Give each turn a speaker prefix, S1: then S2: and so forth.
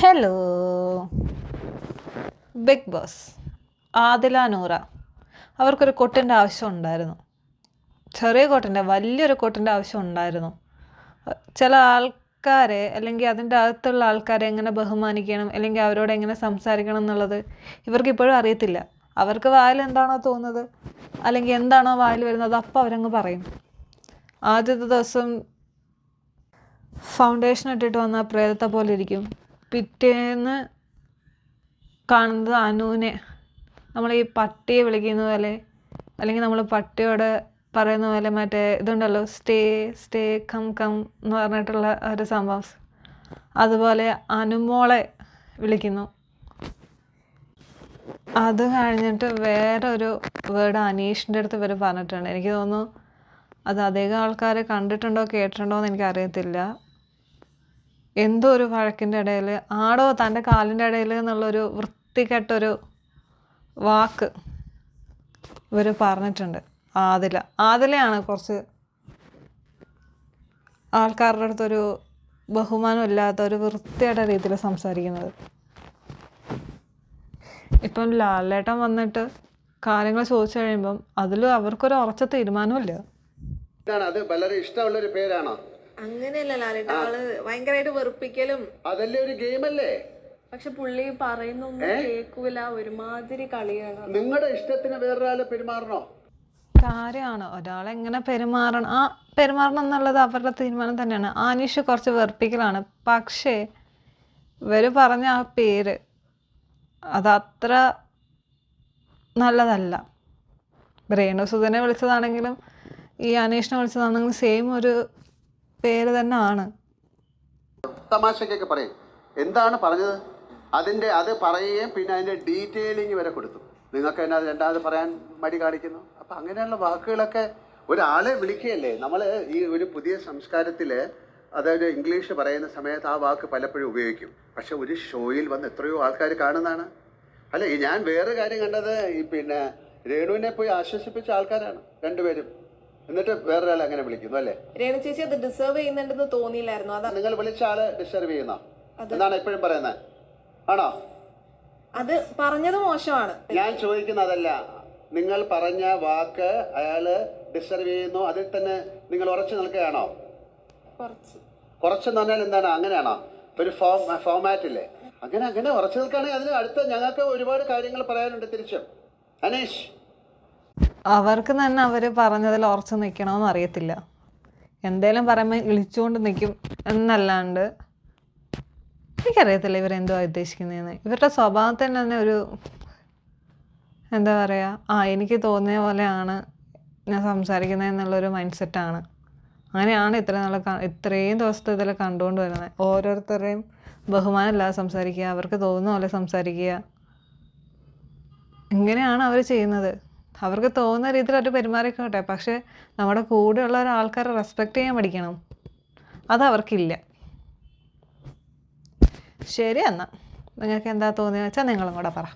S1: Hello big boss. Adila Noora അവർക്കൊരു കൊട്ടിൻ്റെ ആവശ്യം ഉണ്ടായിരുന്നു. ചെറിയ കൊട്ടിൻ്റെ വലിയൊരു കൊട്ടിൻ്റെ ആവശ്യം ഉണ്ടായിരുന്നു. ചില ആൾക്കാരെ അല്ലെങ്കിൽ അതിൻ്റെ അകത്തുള്ള ആൾക്കാരെ എങ്ങനെ ബഹുമാനിക്കണം അല്ലെങ്കിൽ അവരോട് എങ്ങനെ സംസാരിക്കണം എന്നുള്ളത് ഇവർക്കിപ്പോഴും അറിയത്തില്ല. അവർക്ക് വായിൽ എന്താണോ തോന്നുന്നത് അല്ലെങ്കിൽ എന്താണോ വായിൽ വരുന്നത് അപ്പോൾ അവരങ്ങ് പറയും. ആദ്യത്തെ ദിവസം ഫൗണ്ടേഷൻ ഇട്ടിട്ട് വന്ന പ്രേതത്തെ പോലെ ഇരിക്കും. പിറ്റേന്ന് കാണുന്നത് അനുവിനെ നമ്മൾ ഈ പട്ടിയെ വിളിക്കുന്ന പോലെ അല്ലെങ്കിൽ നമ്മൾ പട്ടിയോട് പറയുന്ന പോലെ മറ്റേ ഇതുണ്ടല്ലോ സ്റ്റേ സ്റ്റേ കം കം എന്ന് പറഞ്ഞിട്ടുള്ള ഒരു സംഭവം, അതുപോലെ അനുമോളെ വിളിക്കുന്നു. അത് കഴിഞ്ഞിട്ട് വേറൊരു വേർഡ് അനീഷിൻ്റെ അടുത്ത് ഇവർ പറഞ്ഞിട്ടുണ്ട്. എനിക്ക് തോന്നുന്നു അത് അധികം ആൾക്കാർ കണ്ടിട്ടുണ്ടോ കേട്ടിട്ടുണ്ടോ എന്ന് എനിക്കറിയത്തില്ല. എന്തോ ഒരു വഴക്കിൻ്റെ ഇടയിൽ ആടോ തൻ്റെ കാലിൻ്റെ ഇടയിൽ എന്നുള്ളൊരു വൃത്തികെട്ടൊരു വാക്ക് ഇവർ പറഞ്ഞിട്ടുണ്ട്. ആദിലയാണ് കുറച്ച് ആൾക്കാരുടെ അടുത്തൊരു ബഹുമാനം ഇല്ലാത്ത ഒരു വൃത്തിയുടെ രീതിയിൽ സംസാരിക്കുന്നത്. ഇപ്പം ലാലേട്ടൻ വന്നിട്ട് കാര്യങ്ങൾ ചോദിച്ചു കഴിയുമ്പം അതിൽ അവർക്കൊരു ഉറച്ച തീരുമാനമില്ല.
S2: അത് വളരെ ഇഷ്ടമുള്ളൊരു പേരാണോ?
S3: അങ്ങനെയല്ല ലാലേട്ട, ആള് ഭയങ്കരമായിട്ട് വെറുപ്പിക്കലും
S2: അതല്ലേ ഒരു ഗെയിം അല്ലേ.
S3: പക്ഷെ പുള്ളി പറയുന്നൊന്നും കേൾക്കൂല, ഒരുമാതിരി കളിയാണ്.
S2: നിങ്ങളുടെ ഇഷ്ടത്തിന് വേറൊരാളെ പെരുമാറണോ?
S1: കാര്യമാണ് ഒരാളെങ്ങനെ പെരുമാറണം എന്നുള്ളത് അവരുടെ തീരുമാനം തന്നെയാണ്. ആനീഷ് കുറച്ച് വെറുപ്പിക്കലാണ്. പക്ഷേ ഇവർ പറഞ്ഞ ആ പേര് അതത്ര നല്ലതല്ല. രേണുസുധനെ വിളിച്ചതാണെങ്കിലും ഈ അനീഷിനെ വിളിച്ചതാണെങ്കിലും സെയിം ഒരു പേര് തന്നെ ആണ്.
S2: തമാശക്കൊക്കെ പറയും എന്താണ് പറഞ്ഞത്, അത് പറയുകയും പിന്നെ അതിൻ്റെ ഡീറ്റെയിലിങ് വരെ കൊടുത്തു. നിങ്ങൾക്ക് തന്നെ അത് രണ്ടാമത് പറയാൻ മടി കാണിക്കുന്നു. അപ്പം അങ്ങനെയുള്ള വാക്കുകളൊക്കെ ഒരാളെ വിളിക്കുകയല്ലേ. നമ്മൾ ഈ ഒരു പുതിയ സംസ്കാരത്തിൽ അതായത് ഇംഗ്ലീഷ് പറയുന്ന സമയത്ത് ആ വാക്ക് പലപ്പോഴും ഉപയോഗിക്കും. പക്ഷെ ഒരു ഷോയിൽ വന്ന് എത്രയോ ആൾക്കാർ കാണുന്നതാണ്. അല്ല, ഞാൻ വേറെ കാര്യം കണ്ടത് ഈ പിന്നെ രേണുവിനെ പോയി ആശ്വസിപ്പിച്ച ആൾക്കാരാണ് രണ്ടുപേരും. എന്നിട്ട് വേറൊരാളെ അങ്ങനെ വിളിക്കുന്നു അല്ലേ?
S3: രേണു ചേച്ചി അത് ഡിസേർവ് ചെയ്യുന്നുണ്ടെന്ന് തോന്നിയില്ലായിരുന്നു. അതാ
S2: നിങ്ങൾ വിളിച്ച ആള് ഡിസ്റ്റർബ് ചെയ്യുന്നോ എന്നാണ് എപ്പോഴും പറയുന്നത്, ആണോ?
S3: അത് പറഞ്ഞത് മോശമാണ്.
S2: ഞാൻ ചോദിക്കുന്നതല്ല, നിങ്ങൾ പറഞ്ഞ വാക്ക് അയാള് ഡിസ്റ്റർബ് ചെയ്യുന്നു, അതിൽ തന്നെ നിങ്ങൾ ഉറച്ചു നിൽക്കുകയാണോ? കുറച്ചെന്ന് പറഞ്ഞാൽ എന്താണ്, അങ്ങനെയാണോ? ഒരു ഫോമാറ്റില്ലേ, അങ്ങനെ ഉറച്ചു നിൽക്കുകയാണെങ്കിൽ അതിന് അടുത്ത ഞങ്ങൾക്ക് ഒരുപാട് കാര്യങ്ങൾ പറയാനുണ്ട് തിരിച്ചും. അനീഷ്,
S1: അവർക്ക് തന്നെ അവർ പറഞ്ഞതിൽ ഉറച്ചു നിൽക്കണമെന്ന് അറിയത്തില്ല. എന്തേലും പറയുമ്പോൾ ഇളിച്ചുകൊണ്ട് നിൽക്കും എന്നല്ലാണ്ട് എനിക്കറിയത്തില്ല ഇവരെന്തുവാ ഉദ്ദേശിക്കുന്നതെന്ന്. ഇവരുടെ സ്വഭാവത്തിന് തന്നെ ഒരു എന്താ പറയുക, എനിക്ക് തോന്നിയ പോലെയാണ് ഞാൻ സംസാരിക്കുന്നത് എന്നുള്ളൊരു മൈൻഡ് സെറ്റാണ്. അങ്ങനെയാണ് ഇത്രയും ദിവസത്തെ ഇതിൽ കണ്ടുകൊണ്ട് വരുന്നത്. ഓരോരുത്തരെയും ബഹുമാനമില്ലാതെ സംസാരിക്കുക, അവർക്ക് തോന്നുന്ന പോലെ സംസാരിക്കുക, ഇങ്ങനെയാണ് അവർ ചെയ്യുന്നത്. അവർക്ക് തോന്നുന്ന രീതിയിൽ അവർ പെരുമാറിക്കോട്ടെ, പക്ഷേ നമ്മുടെ കൂടെയുള്ള ഒരാൾക്കാരെ റെസ്പെക്റ്റ് ചെയ്യാൻ പഠിക്കണം. അതവർക്കില്ല. ശരി, എന്നാൽ നിങ്ങൾക്ക് എന്താ തോന്നിയെന്ന് വെച്ചാൽ നിങ്ങളും കൂടെ പറ.